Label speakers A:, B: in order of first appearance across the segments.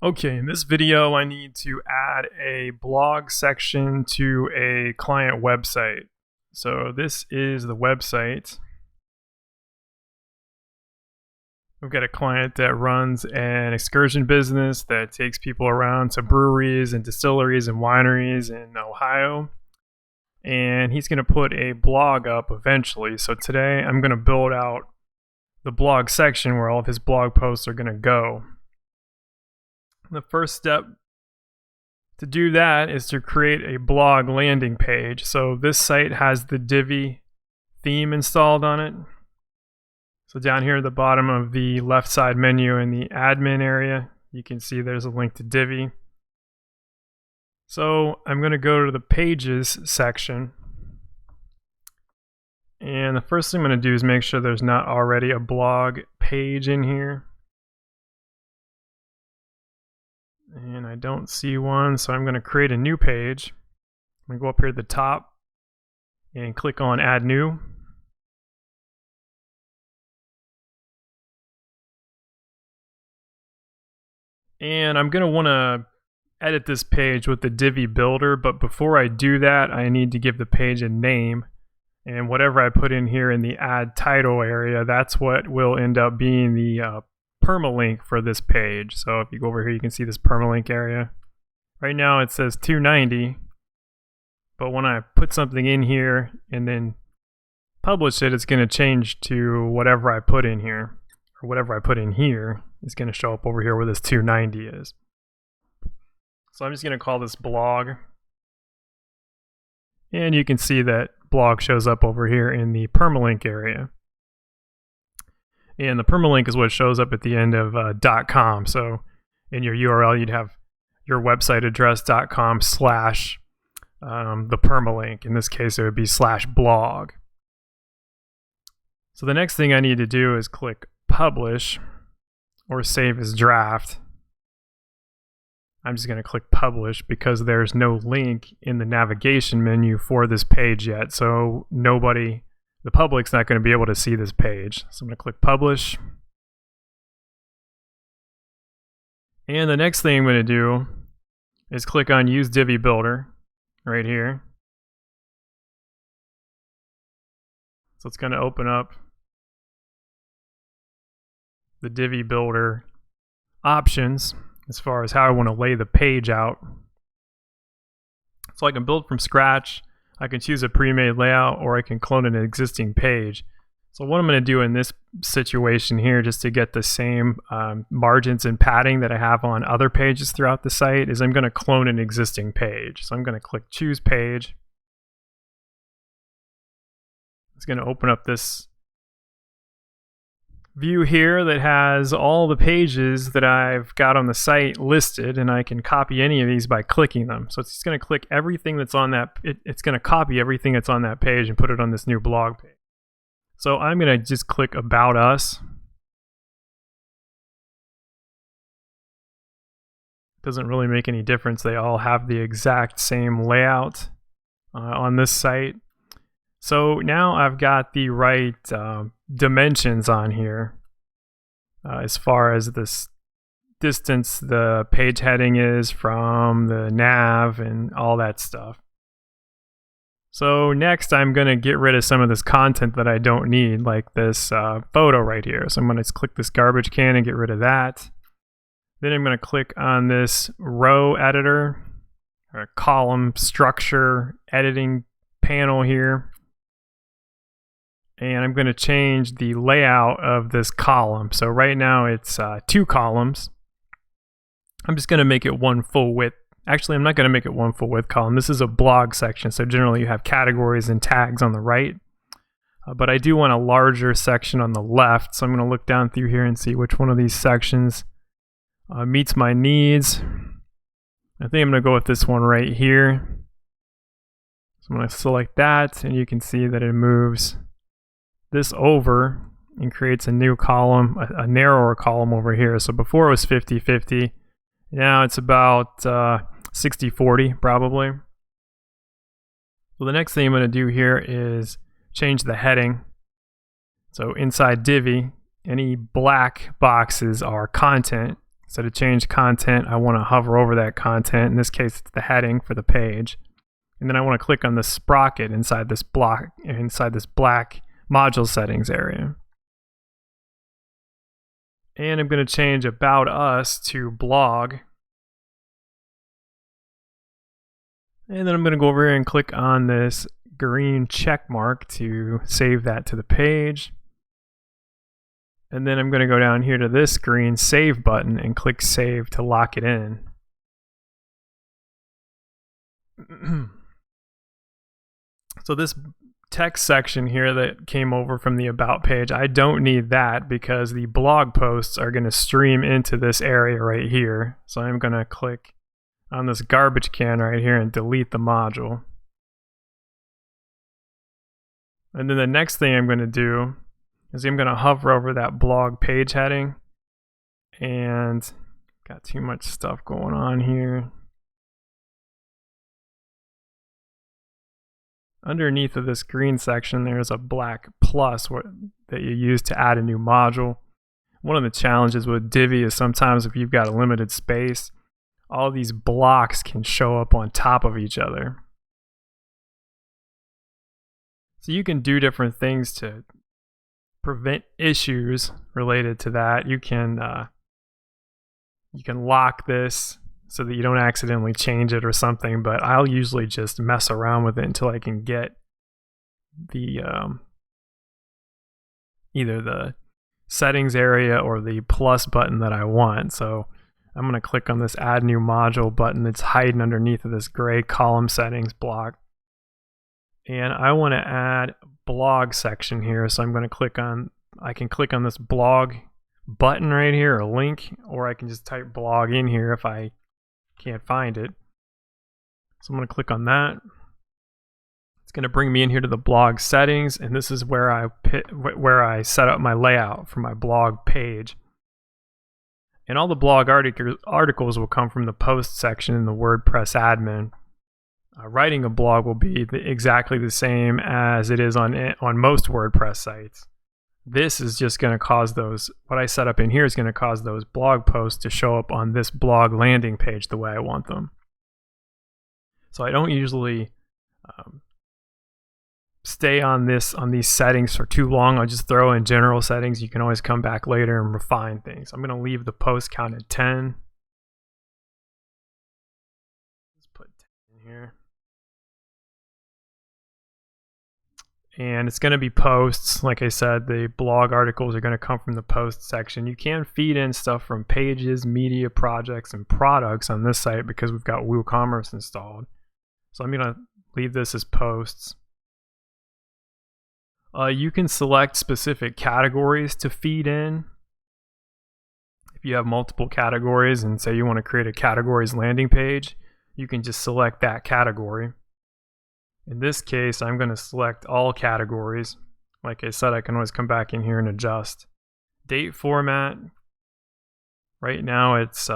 A: Okay, in this video, I need to add a blog section to a client website. So this is the website. We've got a client that runs an excursion business that takes people around to breweries and distilleries and wineries in Ohio. And he's going to put a blog up eventually. So today I'm going to build out the blog section where all of his blog posts are going to go. The first step to do that is to create a blog landing page. So this site has the Divi theme installed on it. So down here at the bottom of the left side menu in the admin area, you can see there's a link to Divi. So I'm going to go to the pages section. And the first thing I'm going to do is make sure there's not already a blog page in here. And I don't see one, so I'm going to create a new page. I'm going to go up here at the top and click on Add New. And I'm going to want to edit this page with the Divi builder, but before I do that, I need to give the page a name. And whatever I put in here in the Add Title area, that's what will end up being the permalink for this page. So if you go over here, you can see this permalink area. Right now it says 290, but when I put something in here and then publish it, it's going to change to whatever I put in here, or whatever I put in here is going to show up over here where this 290 is. So I'm just going to call this blog, and you can see that blog shows up over here in the permalink area. And the permalink is what shows up at the end of .com. So in your URL, you'd have your website address .com slash the permalink. In this case, it would be /blog. So the next thing I need to do is click Publish or Save as Draft. I'm just going to click Publish because there's no link in the navigation menu for this page yet. So the public's not going to be able to see this page. So I'm going to click Publish. And the next thing I'm going to do is click on Use Divi Builder right here. So it's going to open up the Divi Builder options as far as how I want to lay the page out. So I can build from scratch. I can choose a pre-made layout, or I can clone an existing page. So what I'm going to do in this situation here, just to get the same margins and padding that I have on other pages throughout the site, is I'm going to clone an existing page. So I'm going to click Choose Page. It's going to open up this view here that has all the pages that I've got on the site listed, and I can copy any of these by clicking them. So it's just going to click everything that's on that, it's going to copy everything that's on that page and put it on this new blog page. So I'm going to just click About Us. Doesn't really make any difference. They all have the exact same layout on this site. So now I've got the right dimensions on here as far as this distance the page heading is from the nav and all that stuff. So next I'm going to get rid of some of this content that I don't need, like this photo right here. So I'm going to click this garbage can and get rid of that. Then I'm going to click on this row editor or column structure editing panel here. And I'm going to change the layout of this column. So right now it's 2 columns. I'm just going to make it one full width. Actually, I'm not going to make it one full width column. This is a blog section, so generally you have categories and tags on the right. But I do want a larger section on the left, so I'm going to look down through here and see which one of these sections meets my needs. I think I'm going to go with this one right here. So I'm going to select that, and you can see that it moves this over and creates a new column, a narrower column over here. So before it was 50-50, now it's about 60-40 probably. So the next thing I'm going to do here is change the heading. So inside Divi, any black boxes are content, So to change content, I want to hover over that content. In this case, it's the heading for the page. And then I want to click on the sprocket inside this black module settings area. And I'm going to change About Us to Blog. And then I'm going to go over here and click on this green check mark to save that to the page. And then I'm going to go down here to this green Save button and click Save to lock it in. So this text section here that came over from the About page, I don't need that because the blog posts are going to stream into this area right here. So I'm going to click on this garbage can right here and delete the module. And then the next thing I'm going to do is I'm going to hover over that blog page heading, and got too much stuff going on here. Underneath of this green section, there's a black plus that you use to add a new module. One of the challenges with Divi is sometimes if you've got a limited space, all these blocks can show up on top of each other. So you can do different things to prevent issues related to that. You can lock this so that you don't accidentally change it or something, but I'll usually just mess around with it until I can get the either the settings area or the plus button that I want. So I'm going to click on this Add New Module button that's hiding underneath of this gray column settings block. And I want to add blog section here, so I'm going to click on, I can click on this blog button right here, or link, or I can just type blog in here if I can't find it. So I'm going to click on that. It's going to bring me in here to the blog settings, and this is where I set up my layout for my blog page. And all the blog articles will come from the post section in the WordPress admin. Writing a blog will be exactly the same as it is on most WordPress sites. This is just going to cause those, what I set up in here is going to cause those blog posts to show up on this blog landing page the way I want them. So I don't usually stay on these settings for too long. I'll just throw in general settings. You can always come back later and refine things. I'm going to leave the post count at 10. Let's put 10 in here. And it's going to be posts. Like I said, the blog articles are going to come from the post section. You can feed in stuff from pages, media, projects, and products on this site because we've got WooCommerce installed. So I'm going to leave this as posts. You can select specific categories to feed in. If you have multiple categories and say you want to create a categories landing page, you can just select that category. In this case, I'm going to select all categories. Like I said, I can always come back in here and adjust. Date format. Right now it's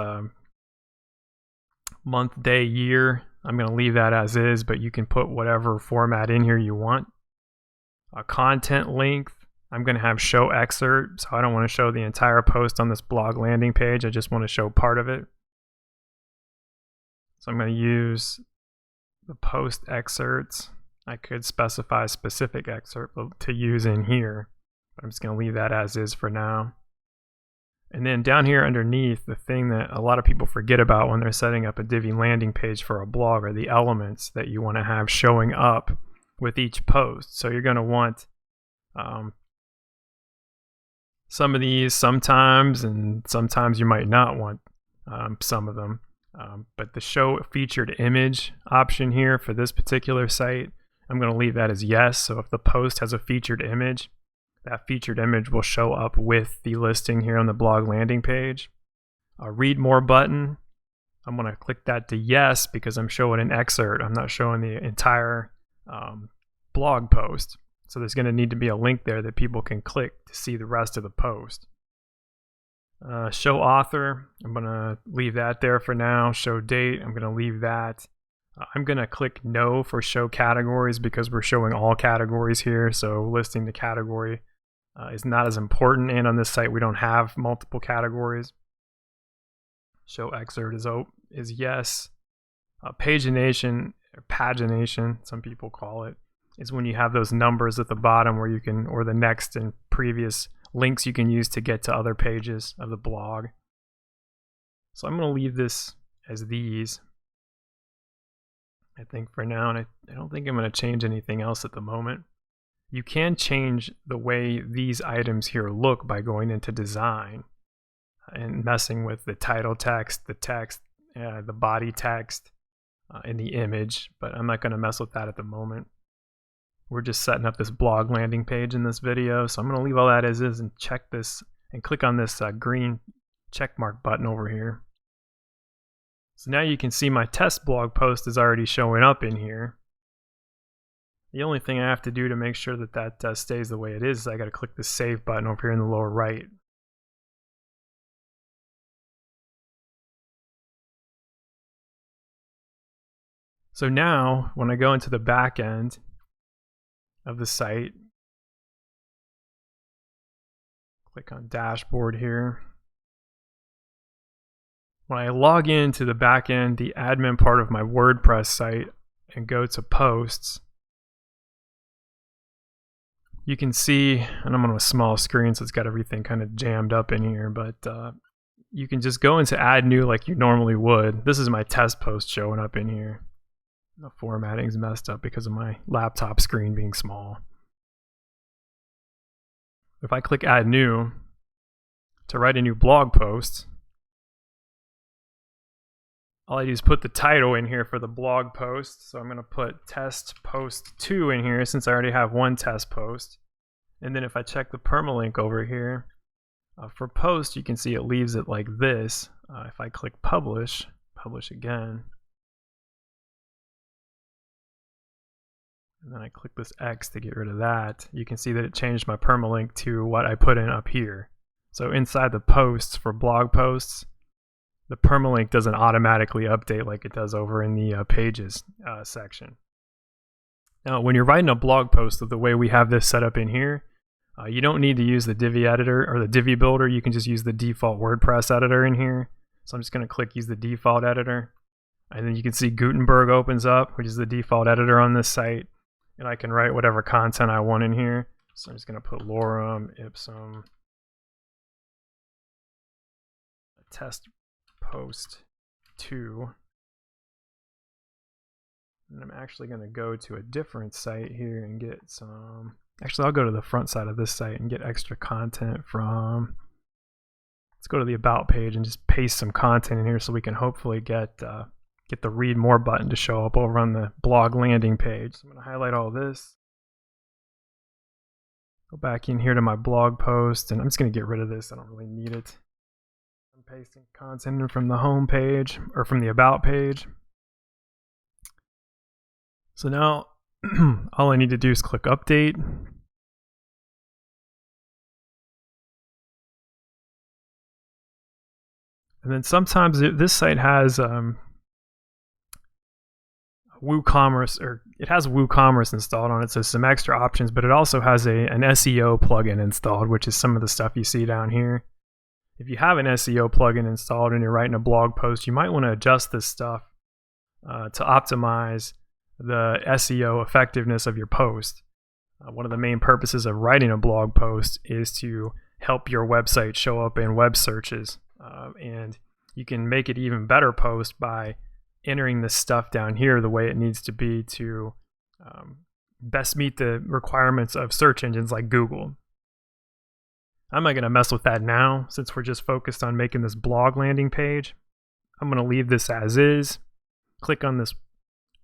A: month, day, year. I'm going to leave that as is, but you can put whatever format in here you want. Content length. I'm going to have show excerpt, so I don't want to show the entire post on this blog landing page. I just want to show part of it. So I'm going to use the post excerpts. I could specify a specific excerpt to use in here, but I'm just going to leave that as is for now. And then down here underneath, the thing that a lot of people forget about when they're setting up a Divi landing page for a blog are the elements that you want to have showing up with each post. So you're going to want some of these sometimes, and sometimes you might not want some of them. But the show featured image option here for this particular site, I'm going to leave that as yes. So if the post has a featured image, that featured image will show up with the listing here on the blog landing page. A read more button, I'm going to click that to yes because I'm showing an excerpt. I'm not showing the entire blog post. So there's going to need to be a link there that people can click to see the rest of the post. Show author, I'm going to leave that there for now. Show date, I'm going to leave that. I'm going to click no for show categories because we're showing all categories here. So listing the category is not as important. And on this site, we don't have multiple categories. show excerpt is yes. Pagination, or pagination, some people call it, is when you have those numbers at the bottom where you can, or the next and previous links you can use to get to other pages of the blog. So I'm going to leave this as these, I think, for now, and I don't think I'm going to change anything else at the moment. You can change the way these items here look by going into design and messing with the title text, the body text, and the image, but I'm not going to mess with that at the moment. We're just setting up this blog landing page in this video, so I'm going to leave all that as is and check this and click on this green check mark button over here. So now you can see my test blog post is already showing up in here. The only thing I have to do to make sure that that stays the way it is I got to click the save button over here in the lower right. So now when I go into the back end of the site, click on dashboard here. When I log into the back end, the admin part of my WordPress site, and go to posts, you can see, and I'm on a small screen so it's got everything kind of jammed up in here, but you can just go into add new like you normally would. This is my test post showing up in here. The formatting's messed up because of my laptop screen being small. If I click add new to write a new blog post, all I do is put the title in here for the blog post. So I'm going to put test post 2 in here since I already have one test post. And then if I check the permalink over here, for post, you can see it leaves it like this. If I click publish again, and then I click this X to get rid of that, you can see that it changed my permalink to what I put in up here. So inside the posts for blog posts, the permalink doesn't automatically update like it does over in the pages section. Now, when you're writing a blog post, the way we have this set up in here, you don't need to use the Divi editor or the Divi builder. You can just use the default WordPress editor in here. So I'm just going to click use the default editor. And then you can see Gutenberg opens up, which is the default editor on this site. And I can write whatever content I want in here. So I'm just going to put lorem ipsum test post 2. And I'm actually going to go to a different site here and get some, actually I'll go to the front side of this site and get extra content from, let's go to the about page and just paste some content in here so we can hopefully get the read more button to show up over on the blog landing page. So I'm going to highlight all this, go back in here to my blog post, and I'm just going to get rid of this. I don't really need it. I'm pasting content in from the home page or from the about page. So now all I need to do is click update. And then sometimes this site has WooCommerce, or it has WooCommerce installed on it, so some extra options, but it also has an SEO plugin installed, which is some of the stuff you see down here. If you have an SEO plugin installed and you're writing a blog post, you might want to adjust this stuff to optimize the SEO effectiveness of your post. One of the main purposes of writing a blog post is to help your website show up in web searches, and you can make it even better post by entering this stuff down here the way it needs to be to best meet the requirements of search engines like Google. I'm not going to mess with that now since we're just focused on making this blog landing page. I'm going to leave this as is. Click on this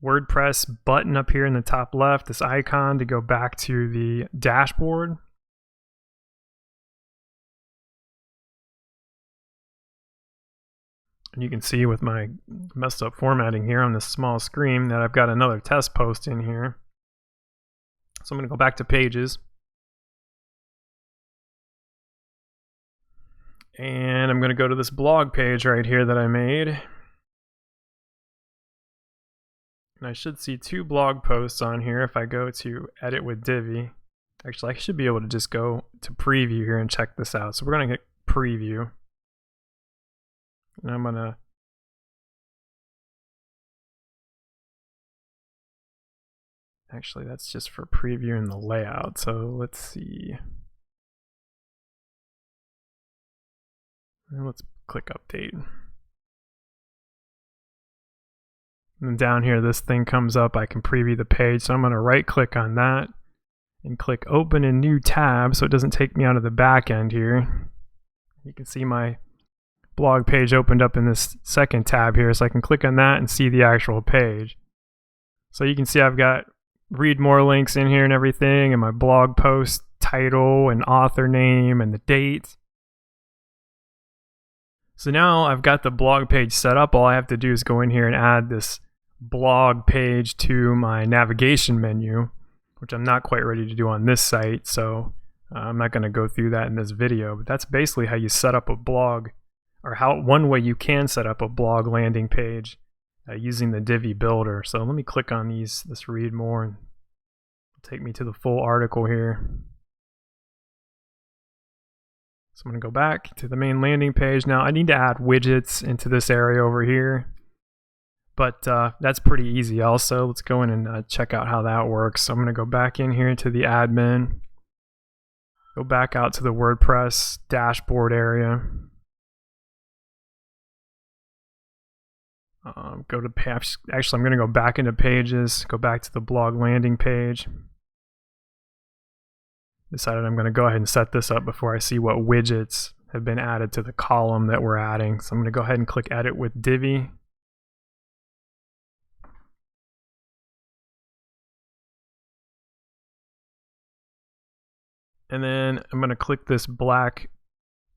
A: WordPress button up here in the top left, this icon, to go back to the dashboard. And you can see with my messed up formatting here on this small screen that I've got another test post in here. So I'm going to go back to pages. And I'm going to go to this blog page right here that I made. And I should see 2 blog posts on here if I go to edit with Divi. Actually, I should be able to just go to preview here and check this out. So we're going to hit preview. And I'm gonna actually, that's just for previewing the layout. So let's see. And let's click update. And then down here, this thing comes up. I can preview the page. So I'm going to right click on that and click open a new tab so it doesn't take me out of the back end here. You can see my blog page opened up in this second tab here. So I can click on that and see the actual page. So you can see I've got read more links in here and everything, and my blog post title and author name and the date. So now I've got the blog page set up. All I have to do is go in here and add this blog page to my navigation menu, which I'm not quite ready to do on this site, so I'm not going to go through that in this video. But that's basically how you set up a blog, or one way you can set up a blog landing page using the Divi builder. So let me click on this read more, and it'll take me to the full article here. So I'm going to go back to the main landing page. Now I need to add widgets into this area over here, but that's pretty easy also. Let's go in and check out how that works. So I'm going to go back in here to the admin, go back out to the WordPress dashboard area. Go to page. Actually, I'm going to go back into pages, go back to the blog landing page. Decided I'm going to go ahead and set this up before I see what widgets have been added to the column that we're adding. So I'm going to go ahead and click edit with Divi. And then I'm going to click this black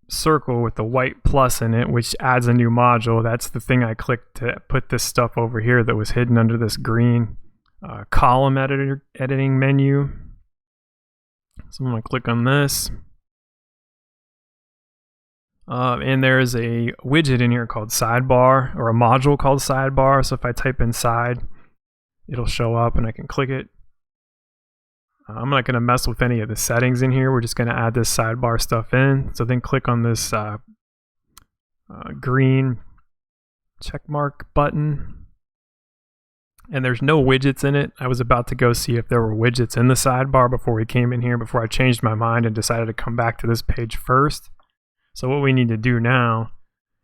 A: circle with the white plus in it, which adds a new module. That's the thing I clicked to put this stuff over here that was hidden under this green column editing menu. So I'm going to click on this. And there's a widget in here called Sidebar, or a module called Sidebar. So if I type in side, it'll show up and I can click it. I'm not going to mess with any of the settings in here. We're just going to add this sidebar stuff in. So then click on this green check mark button. And there's no widgets in it. I was about to go see if there were widgets in the sidebar before we came in here, before I changed my mind and decided to come back to this page first. So what we need to do now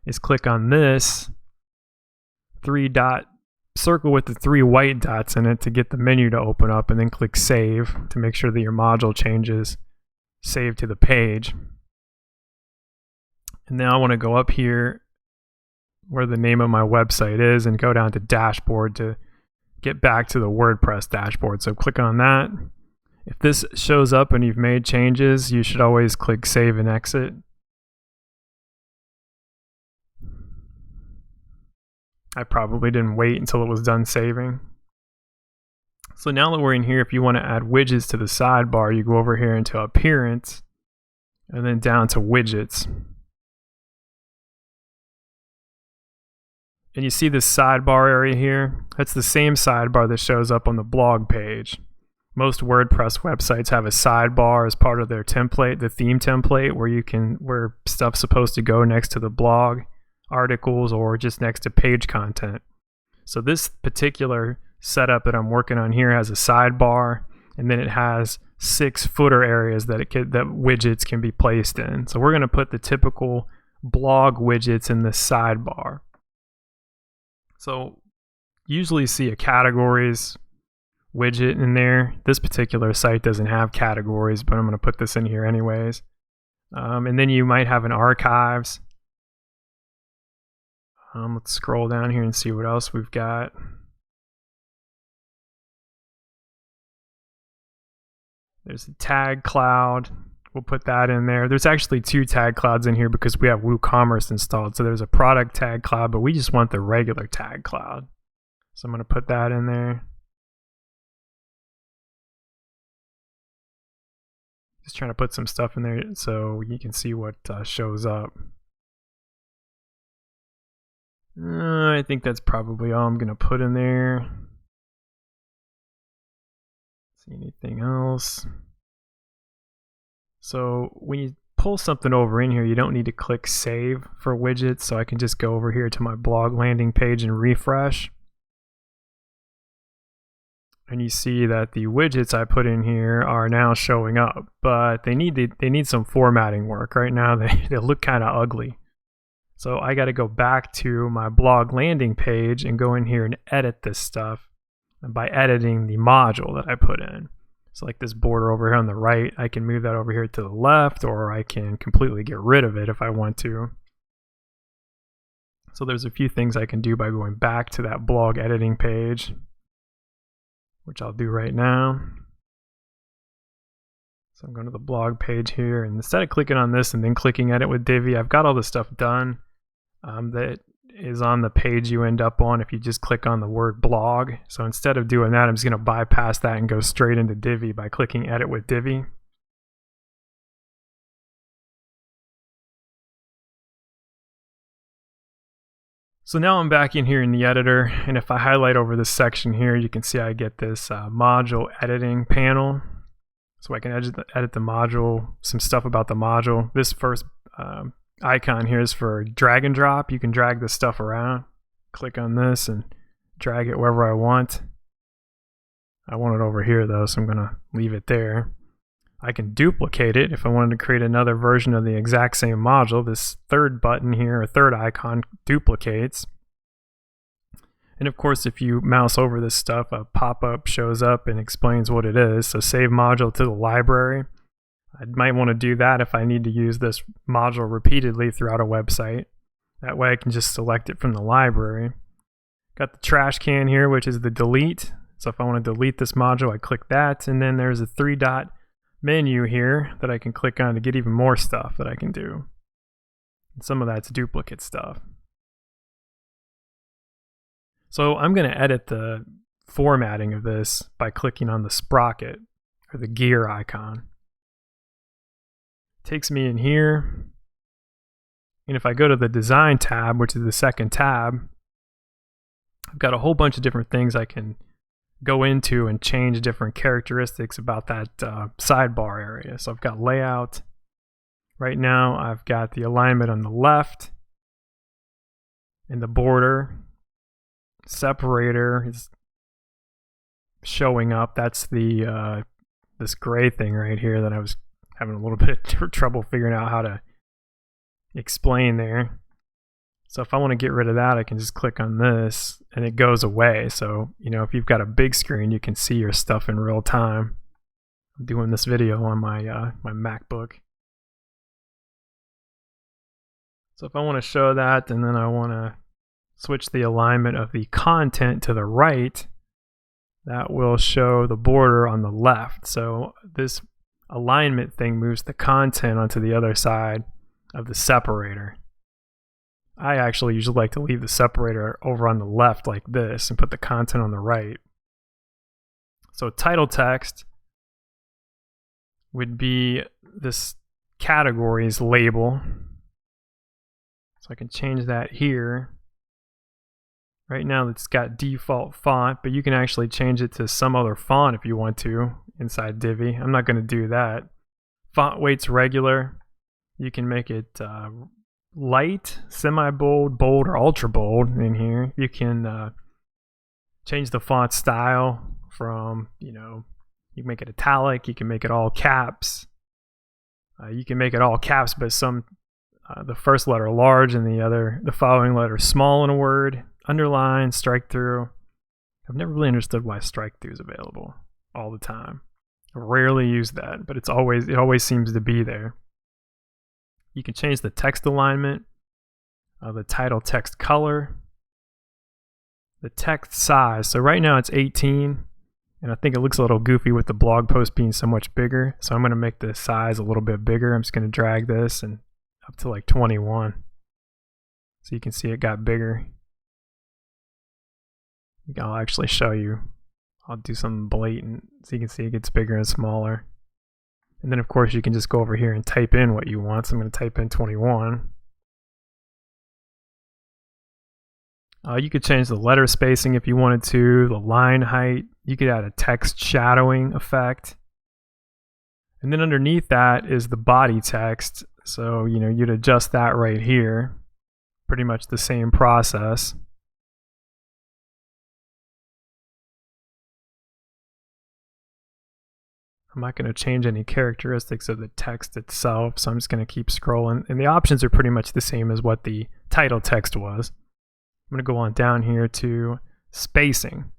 A: is click on this 3-dot circle with the 3 white dots in it to get the menu to open up, and then click save to make sure that your module changes save to the page. And now I want to go up here where the name of my website is and go down to dashboard to get back to the WordPress dashboard. So click on that. If this shows up and you've made changes, you should always click save and exit. I probably didn't wait until it was done saving. So now that we're in here, if you want to add widgets to the sidebar, you go over here into appearance and then down to widgets. And you see this sidebar area here? That's the same sidebar that shows up on the blog page. Most WordPress websites have a sidebar as part of their template, the theme template, where stuff's supposed to go next to the blog articles or just next to page content. So this particular setup that I'm working on here has a sidebar, and then it has 6 footer areas that widgets can be placed in. So we're going to put the typical blog widgets in the sidebar. So usually see a categories widget in there. This particular site doesn't have categories, but I'm going to put this in here anyways. And then you might have an archives. Let's scroll down here and see what else we've got. There's a tag cloud. We'll put that in there. There's actually 2 tag clouds in here because we have WooCommerce installed. So there's a product tag cloud, but we just want the regular tag cloud. So I'm going to put that in there. Just trying to put some stuff in there so you can see what shows up. I think that's probably all I'm going to put in there. See anything else? So when you pull something over in here, you don't need to click save for widgets, so I can just go over here to my blog landing page and refresh. And you see that the widgets I put in here are now showing up, but they need some formatting work. Right now they look kind of ugly. So I got to go back to my blog landing page and go in here and edit this stuff by editing the module that I put in. So like this border over here on the right, I can move that over here to the left, or I can completely get rid of it if I want to. So there's a few things I can do by going back to that blog editing page, which I'll do right now. So I'm going to the blog page here, and instead of clicking on this and then clicking edit with Divi, I've got all the stuff done that is on the page you end up on if you just click on the word blog. So instead of doing that, I'm just going to bypass that and go straight into Divi by clicking edit with Divi. So now I'm back in here in the editor, and if I highlight over this section here, you can see I get this module editing panel. So I can edit the module, some stuff about the module. This first icon here is for drag and drop. You can drag this stuff around. Click on this and drag it wherever I want. I want it over here though, so I'm going to leave it there. I can duplicate it if I wanted to create another version of the exact same module. This third button here, or third icon, duplicates. And of course, if you mouse over this stuff, a pop-up shows up and explains what it is. So save module to the library. I might want to do that if I need to use this module repeatedly throughout a website. That way I can just select it from the library. Got the trash can here, which is the delete. So if I want to delete this module, I click that, and then there's a 3-dot menu here that I can click on to get even more stuff that I can do. And some of that's duplicate stuff. So I'm going to edit the formatting of this by clicking on the sprocket or the gear icon. Takes me in here, and if I go to the design tab, which is the second tab, I've got a whole bunch of different things I can go into and change different characteristics about that sidebar area. So I've got layout. Right now I've got the alignment on the left and the border. Separator is showing up. That's the this gray thing right here that I was having a little bit of trouble figuring out how to explain there. So if I want to get rid of that, I can just click on this and it goes away. So, you know, if you've got a big screen, you can see your stuff in real time. I'm doing this video on my my MacBook. So if I want to show that, and then I want to switch the alignment of the content to the right, that will show the border on the left. So this alignment thing moves the content onto the other side of the separator. I actually usually like to leave the separator over on the left like this and put the content on the right. So title text would be this categories label. So I can change that here. Right now it's got default font, but you can actually change it to some other font if you want to inside Divi. I'm not going to do that. Font weight's regular. You can make it light, semi-bold, bold, or ultra bold in here. You can change the font style from, you know, you can make it italic, you can make it all caps. You can make it all caps, but some the first letter large and the following letter small in a word. Underline, strike through. I've never really understood why strike through is available all the time. I rarely use that, but it always seems to be there. You can change the text alignment, the title text color, the text size. So right now it's 18, and I think it looks a little goofy with the blog post being so much bigger. So I'm going to make the size a little bit bigger. I'm just going to drag this and up to like 21. So you can see it got bigger. I'll actually show you. I'll do something blatant so you can see it gets bigger and smaller. And then of course you can just go over here and type in what you want. So I'm going to type in 21. You could change the letter spacing if you wanted to, the line height. You could add a text shadowing effect. And then underneath that is the body text. So, you'd adjust that right here. Pretty much the same process. I'm not going to change any characteristics of the text itself, so I'm just going to keep scrolling. And the options are pretty much the same as what the title text was. I'm going to go on down here to spacing.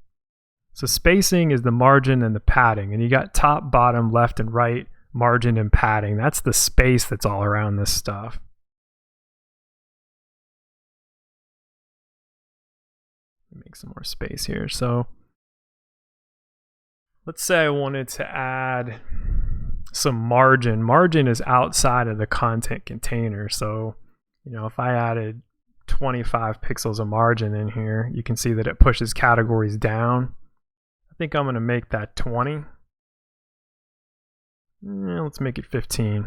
A: So spacing is the margin and the padding. And you got top, bottom, left, and right margin and padding. That's the space that's all around this stuff. Make some more space here. So let's say I wanted to add some margin. Margin is outside of the content container. So, if I added 25 pixels of margin in here, you can see that it pushes categories down. I think I'm going to make that 20. Let's make it 15.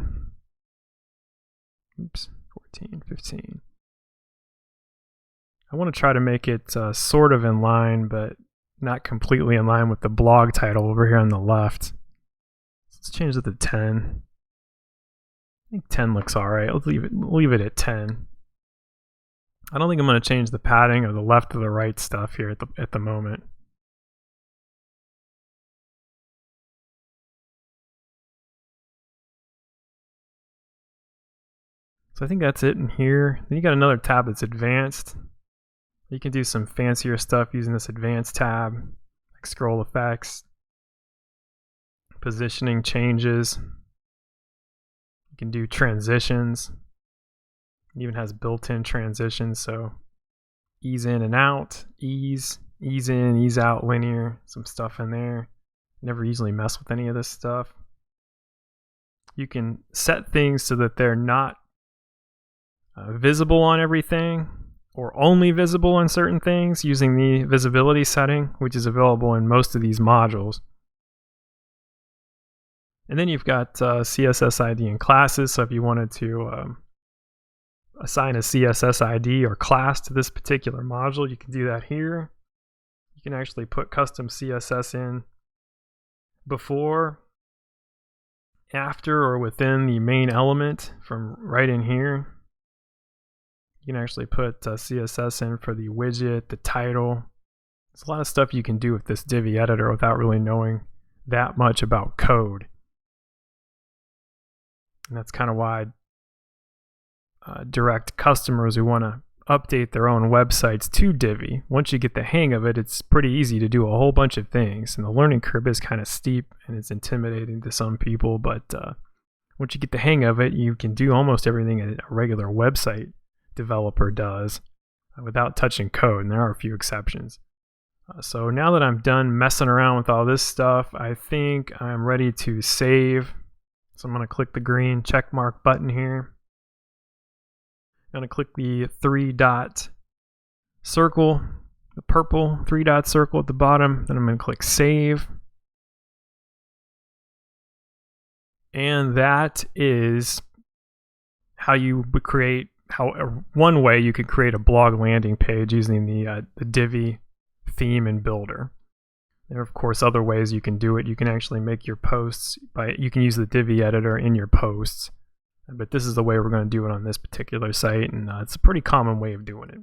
A: Oops, 14, 15. I want to try to make it sort of in line, but not completely in line with the blog title over here on the left. Let's change it to 10. I think 10 looks all right. Let's leave it at 10. I don't think I'm going to change the padding or the left or the right stuff here at the moment. So I think that's it in here. Then you got another tab that's advanced. You can do some fancier stuff using this advanced tab, like scroll effects, positioning changes. You can do transitions. It even has built-in transitions, so ease in and out, ease in, ease out, linear, some stuff in there. Never usually mess with any of this stuff. You can set things so that they're not visible on everything, or only visible on certain things using the visibility setting, which is available in most of these modules. And then you've got CSS ID and classes. So if you wanted to assign a CSS ID or class to this particular module, you can do that here. You can actually put custom CSS in before, after, or within the main element from right in here. You can actually put CSS in for the widget, the title. There's a lot of stuff you can do with this Divi editor without really knowing that much about code. And that's kind of why I direct customers who want to update their own websites to Divi. Once you get the hang of it, it's pretty easy to do a whole bunch of things. And the learning curve is kind of steep and it's intimidating to some people. But once you get the hang of it, you can do almost everything a regular website developer does without touching code, and there are a few exceptions. So now that I'm done messing around with all this stuff, I think I'm ready to save. So I'm going to click the green check mark button here. I'm going to click the 3-dot circle, the purple 3-dot circle at the bottom. Then I'm going to click save. And that is how you would create one way you could create a blog landing page using the Divi theme and builder. There are of course other ways you can do it. You can actually make your posts you can use the Divi editor in your posts, but this is the way we're going to do it on this particular site, and it's a pretty common way of doing it.